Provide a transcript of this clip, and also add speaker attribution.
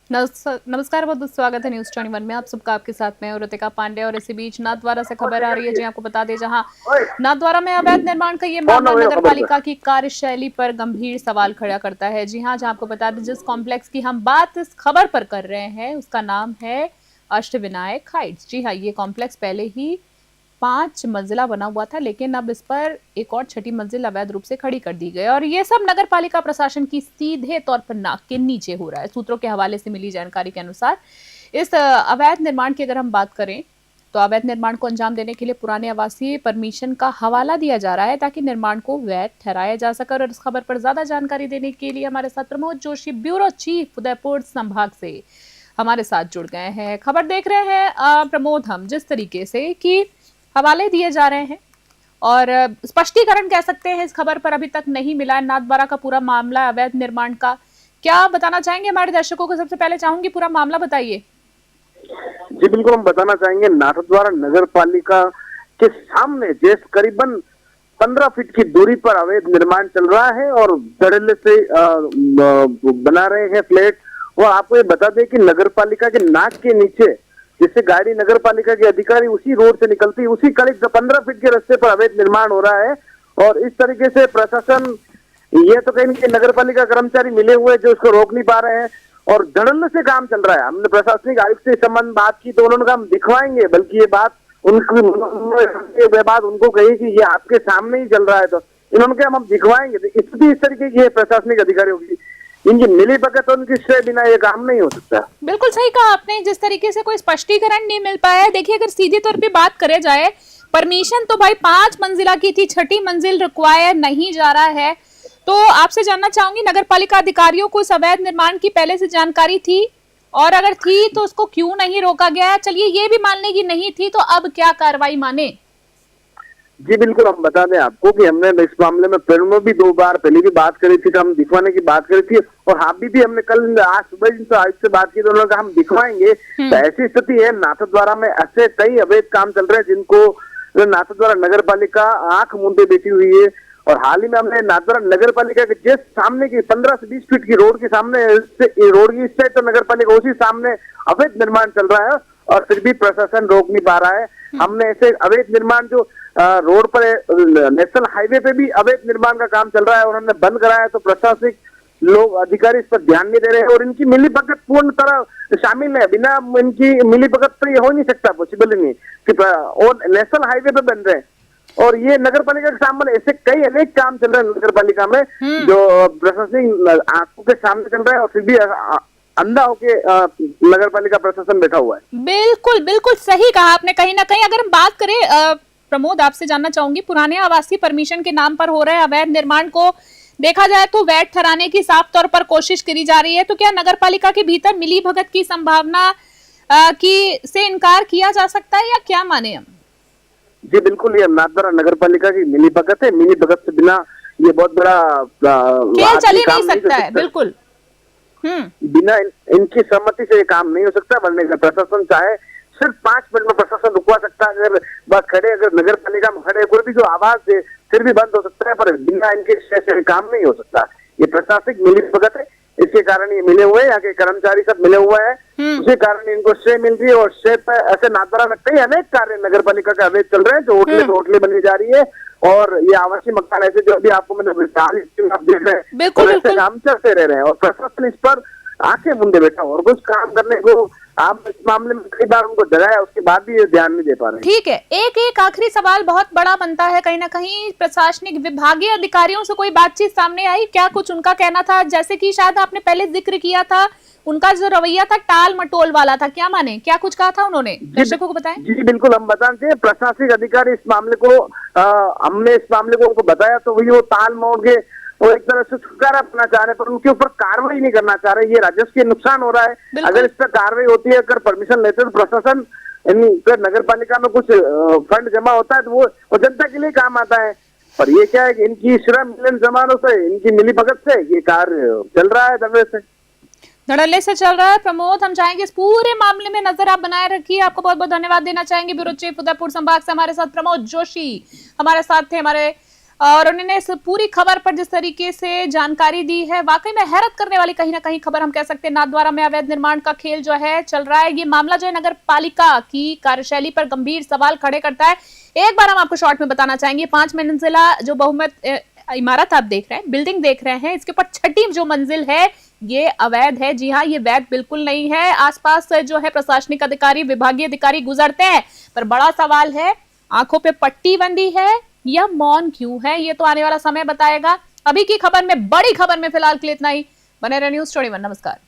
Speaker 1: नमस्कार, बहुत बहुत स्वागत है न्यूज 21 में। आप सबका आपके साथ में और ऋतिका पांडे। और इसी बीच नाथद्वारा से खबर आ रही है जी, आपको बता दें, जहां नाथद्वारा में अवैध निर्माण का ये मामला नगर पालिका की कार्यशैली पर गंभीर सवाल खड़ा करता है। जी हां, जहां आपको बता दें, जिस कॉम्प्लेक्स की हम बात इस खबर पर कर रहे हैं उसका नाम है अष्टविनायक हाइट्स। जी हाँ, ये कॉम्प्लेक्स पहले ही 5 मंजिला बना हुआ था, लेकिन अब इस पर एक और छठी मंजिल अवैध रूप से खड़ी कर दी गई और ये सब नगर पालिका प्रशासन की सीधे तौर पर नाक के नीचे हो रहा है। सूत्रों के हवाले से मिली जानकारी के अनुसार इस अवैध निर्माण की अगर हम बात करें तो अवैध निर्माण को अंजाम देने के लिए पुराने आवासीय परमिशन का हवाला दिया जा रहा है ताकि निर्माण को वैध ठहराया जा सके। और इस खबर पर ज्यादा जानकारी देने के लिए हमारे साथ प्रमोद जोशी, ब्यूरो चीफ, उदयपुर संभाग से हमारे साथ जुड़ गए हैं। खबर देख रहे हैं प्रमोद, हम जिस तरीके से कि हवाले दिए जा रहे हैं और स्पष्टीकरण कह सकते हैं इस खबर पर अभी तक नहीं मिला है। नाथद्वारा का पूरा मामला अवैध निर्माण का क्या बताना चाहेंगे हमारे दर्शकों को? सबसे पहले चाहूंगी पूरा मामला बताइए।
Speaker 2: जी बिल्कुल, हम बताना चाहेंगे नाथद्वारा नगर पालिका के सामने जैसे करीबन 15 फीट की दूरी पर अवैध निर्माण चल रहा है और धड़ल्ले से बना रहे हैं फ्लैट। और आपको ये बता दें कि नगर पालिका के नाक के नीचे जिससे गाड़ी नगर पालिका के अधिकारी उसी रोड से निकलती है, उसी करीब 15 फीट के रास्ते पर अवैध निर्माण हो रहा है। और इस तरीके से प्रशासन, ये तो कहीं नगर पालिका कर्मचारी मिले हुए जो इसको रोक नहीं पा रहे हैं और धड़ल्ले से काम चल रहा है। हमने प्रशासनिक आयुक्त से इस संबंध बात की तो उन्होंने कहा हम दिखवाएंगे, बल्कि ये बात उनकी बात उनको कही कि ये आपके सामने ही चल रहा है, तो इन्होंने कहा हम दिखवाएंगे। तो इस तरीके की है प्रशासनिक अधिकारियों की, इनकी मिली भगत और उनकी श्रेय बिना ये काम नहीं हो सकता।
Speaker 1: बिल्कुल सही कहा आपने, जिस तरीके से कोई स्पष्टीकरण नहीं मिल पाया है। देखिए, अगर सीधे तौर पे बात करे जाए, परमिशन तो भाई 5 मंजिला की थी, छठी मंजिल रिक्वायर नहीं जा रहा है। तो आपसे जानना चाहूंगी, नगर पालिका अधिकारियों को इस अवैध निर्माण की पहले से जानकारी थी? और अगर थी तो उसको क्यों नहीं रोका गया? चलिए ये भी मान लें कि नहीं थी, तो अब क्या कार्रवाई माने?
Speaker 2: जी बिल्कुल, हम बता दें आपको कि हमने इस मामले में फिल्म में भी 2 बार पहले भी बात करी थी, तो हम दिखवाने की बात करी थी। और अभी भी हमने कल आज सुबह आयुक्त से बात की तो उन्होंने कहा हम दिखवाएंगे। तो ऐसी स्थिति है, नाथद्वारा में ऐसे कई अवैध काम चल रहे हैं जिनको नाथद्वारा नगर पालिका आंख मूंदे बैठी हुई है। और हाल ही में हमने नाथद्वारा नगर पालिका के जस्ट सामने की 15 से 20 फीट की रोड के सामने, रोड की इस साइड तो नगर पालिका उसी सामने अवैध निर्माण चल रहा है और फिर भी प्रशासन रोक नहीं पा रहा है। हमने ऐसे अवैध निर्माण जो रोड पर नेशनल हाईवे पे भी अवैध निर्माण का काम चल रहा है और हमने बंद कराया, तो प्रशासनिक लोग अधिकारी इस पर ध्यान नहीं दे रहे हैं और इनकी मिलीभगत पूर्ण तरह शामिल है। बिना इनकी मिलीभगत तो ये हो नहीं सकता, पॉसिबल ही नहीं कि और नेशनल हाईवे पे बन रहे हैं। और ये नगर पालिका के सामने ऐसे कई अनेक काम चल रहे हैं नगर पालिका में जो प्रशासनिक आंखों के सामने चल रहा है और फिर भी अंधा होके नगर पालिका प्रशासन बैठा हुआ है।
Speaker 1: बिल्कुल बिल्कुल सही कहा आपने। कहीं ना कहीं अगर हम बात करें प्रमोद, आपसे जानना चाहूंगी, पुराने आवासीय परमिशन के नाम पर हो रहे अवैध निर्माण को देखा जाए तो वैध ठहराने की साफ तौर पर कोशिश करी जा रही है। तो क्या नगर पालिका के भीतर मिली भगत की संभावना की से इनकार किया जा सकता है, या क्या माने हम?
Speaker 2: जी बिल्कुल, ये नाथद्वारा नगर पालिका की मिली भगत है। मिली भगत से बिना ये बहुत बड़ा
Speaker 1: खेल चल ही नहीं सकता है। बिल्कुल,
Speaker 2: बिना इनकी सहमति से ये काम नहीं हो सकता। वरना प्रशासन चाहे सिर्फ 5 मिनट में प्रशासन रुकवा सकता है। अगर बस खड़े, अगर नगर पालिका में खड़े कोई भी जो आवाज दे फिर भी बंद हो सकता है, पर बिना इनके से काम नहीं हो सकता। ये प्रशासनिक मिली भगत है, इसके कारण ये मिले हुए हैं, यहाँ के कर्मचारी सब मिले हुए हैं, उसी कारण इनको श्रेय मिल रही है। और श्रेय पे ऐसे नाथद्वारा में कई अनेक कार्य नगर पालिका के अवैध चल रहे हैं, जो होटलें बनी जा रही है और ये आवासीय मकान ऐसे जो अभी आपको मैंने आप देख रहे हैं, तो ऐसे काम चलते रह रहे हैं और प्रशासन इस पर आंखें मूंदे बैठा और कुछ काम करने को आप इस मामले में कई बार उनको डराया, उसके बाद भी ये ध्यान नहीं दे पा रहे।
Speaker 1: ठीक है, एक आखिरी सवाल बहुत बड़ा बनता है। कहीं ना कहीं प्रशासनिक विभागीय अधिकारियों से कोई बातचीत सामने आई क्या? कुछ उनका कहना था, जैसे कि शायद आपने पहले जिक्र किया था, उनका जो रवैया था टाल मटोल वाला था, क्या माने, क्या कुछ कहा था उन्होंने? दर्शकों को बताएं।
Speaker 2: जी बिल्कुल, हम बताते प्रशासनिक अधिकारी इस मामले को हमने इस मामले को उनको बताया तो वही वो ताल मोड़ के वो एक तरह से छुटकारा पाना चाह रहे, पर उनके ऊपर कार्रवाई नहीं करना चाह रहे। ये राजस्व के नुकसान हो रहा है। अगर इस पर कार्रवाई होती है, अगर परमिशन लेते तो प्रशासन, नगर पालिका में कुछ फंड जमा होता है तो वो जनता के लिए काम आता है। पर ये क्या है कि इनकी श्रम मिलन जमानों से, इनकी मिली भगत से ये कार्य चल रहा है,
Speaker 1: धड़ल्ले से चल रहा है। प्रमोद, हम चाहेंगे इस पूरे मामले में नजर आप बनाए रखिए। आपको बहुत बहुत धन्यवाद देना चाहेंगे। ब्यूरो चीफ, उदयपुर संभाग से हमारे साथ प्रमोद जोशी हमारे साथ थे। हमारे और उन्होंने इस पूरी खबर पर जिस तरीके से जानकारी दी है, वाकई में हैरत करने वाली कहीं ना कहीं खबर हम कह सकते हैं। नाथद्वारा में अवैध निर्माण का खेल जो है चल रहा है। ये मामला जो है नगर पालिका की कार्यशैली पर गंभीर सवाल खड़े करता है। एक बार हम आपको शॉर्ट में बताना चाहेंगे, 5 मंजिला जो बहुमत इमारत आप देख रहे हैं, बिल्डिंग देख रहे हैं, इसके ऊपर छठी जो मंजिल है ये अवैध है। जी हाँ, ये वैध बिल्कुल नहीं है। आसपास जो है प्रशासनिक अधिकारी, विभागीय अधिकारी गुजरते हैं, पर बड़ा सवाल है आंखों पे पट्टी बंदी है या मौन क्यों है, ये तो आने वाला समय बताएगा। अभी की खबर में, बड़ी खबर में फिलहाल के लिए इतना ही। बने रहे न्यूज़ 21। नमस्कार।